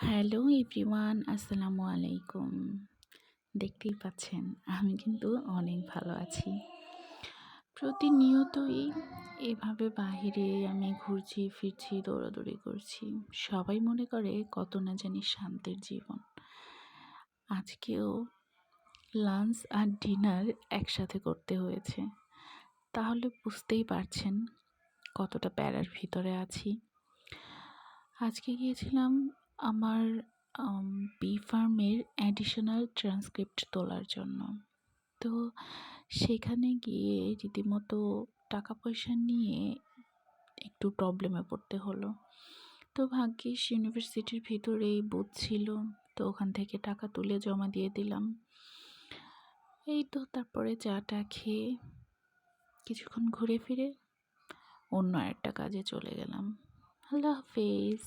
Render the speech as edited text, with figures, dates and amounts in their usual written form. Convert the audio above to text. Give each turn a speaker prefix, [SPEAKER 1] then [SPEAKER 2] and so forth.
[SPEAKER 1] Hello everyone, আসসালামু আলাইকুম। দেখতেই পাচ্ছেন আমি কিন্তু অনেক ভালো আছি। প্রতিনিয়তই এভাবে বাহিরে আমি ঘুরছি ফিরছি, দৌড়াদৌড়ি করছি। সবাই মনে করে কত না জানি শান্তির জীবন। আজকেও লাঞ্চ আর ডিনার একসাথে করতে হয়েছে। তাহলে বুঝতেই পারছেন কতটা প্যারার ভিতরে আছি। আজকে গিয়েছিলাম আমার বি ফার্মের অ্যাডিশনাল ট্রান্সক্রিপ্ট তোলার জন্য। তো সেখানে গিয়ে রীতিমতো টাকা পয়সা নিয়ে একটু প্রবলেমে পড়তে হলো। তো ভাগ্যিস ইউনিভার্সিটির ভিতরেই বুথ ছিল, তো ওখান থেকে টাকা তুলে জমা দিয়ে দিলাম। এই তো তারপরে চাটা খেয়ে কিছুক্ষণ ঘুরে ফিরে অন্য একটা কাজে চলে গেলাম। আল্লাহ হাফেজ।